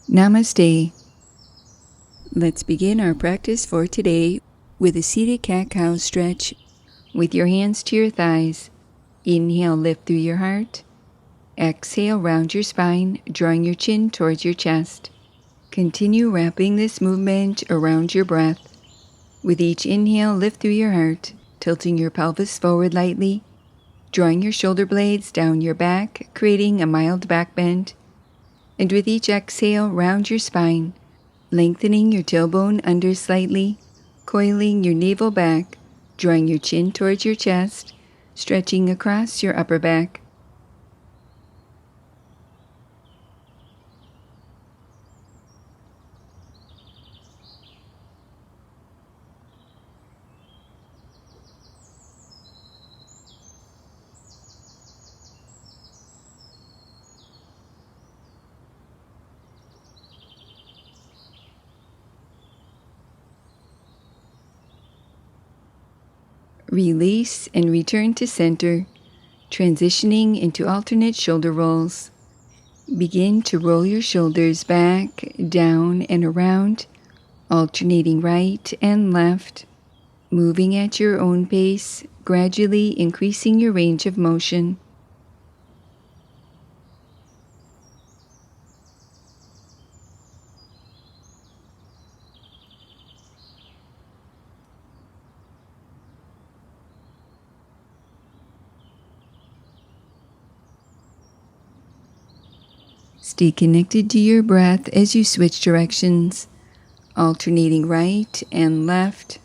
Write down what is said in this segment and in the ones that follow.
Namaste. Let's begin our practice for today with a seated cat-cow stretch with your hands to your thighs. Inhale, lift through your heart. Exhale, round your spine, drawing your chin towards your chest. Continue wrapping this movement around your breath. With each inhale, lift through your heart, tilting your pelvis forward lightly, drawing your shoulder blades down your back, creating a mild back bend. And with each exhale, round your spine, lengthening your tailbone under slightly, coiling your navel back, drawing your chin towards your chest, stretching across your upper back. Release and return to center, transitioning into alternate shoulder rolls. Begin to roll your shoulders back, down, and around, alternating right and left, moving at your own pace, gradually increasing your range of motion. Stay connected to your breath as you switch directions, alternating right and left,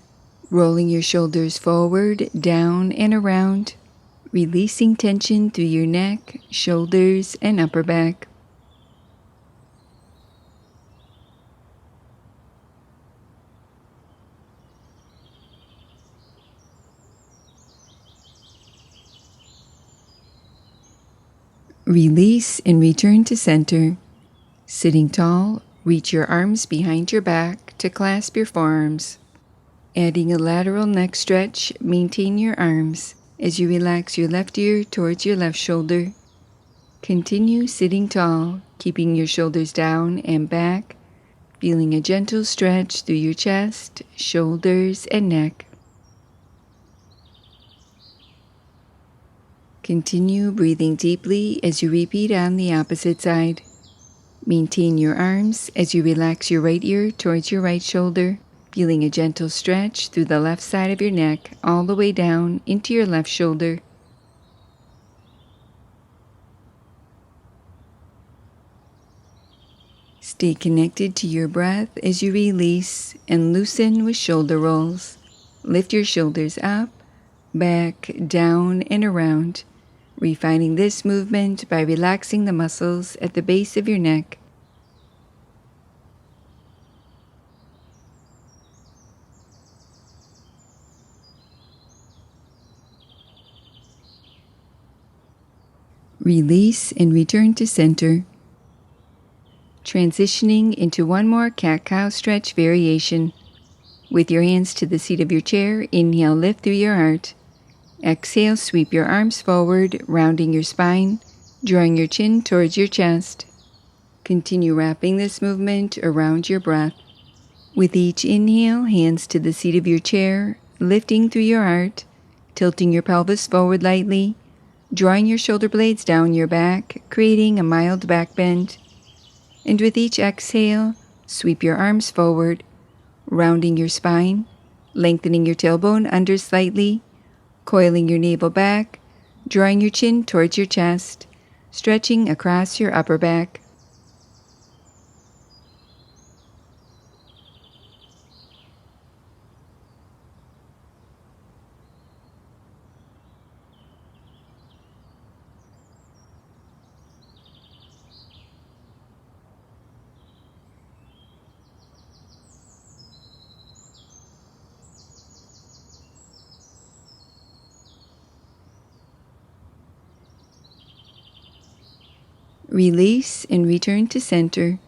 rolling your shoulders forward, down, and around, releasing tension through your neck, shoulders, and upper back. Release and return to center. Sitting tall, reach your arms behind your back to clasp your forearms. Adding a lateral neck stretch, maintain your arms as you relax your left ear towards your left shoulder. Continue sitting tall, keeping your shoulders down and back, feeling a gentle stretch through your chest, shoulders, and neck. Continue breathing deeply as you repeat on the opposite side. Maintain your arms as you relax your right ear towards your right shoulder, feeling a gentle stretch through the left side of your neck all the way down into your left shoulder. Stay connected to your breath as you release and loosen with shoulder rolls. Lift your shoulders up, back, down, and around, refining this movement by relaxing the muscles at the base of your neck. Release and return to center. Transitioning into one more cat-cow stretch variation. With your hands to the seat of your chair, inhale, lift through your heart. Exhale, sweep your arms forward, rounding your spine, drawing your chin towards your chest. Continue wrapping this movement around your breath. With each inhale, hands to the seat of your chair, lifting through your heart, tilting your pelvis forward lightly, drawing your shoulder blades down your back, creating a mild back bend. And with each exhale, sweep your arms forward, rounding your spine, lengthening your tailbone under slightly, coiling your navel back, drawing your chin towards your chest, stretching across your upper back. Release and return to center.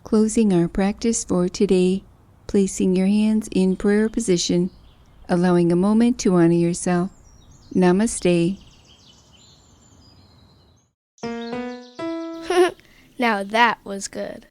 Closing our practice for today, placing your hands in prayer position, allowing a moment to honor yourself. Namaste. Now that was good.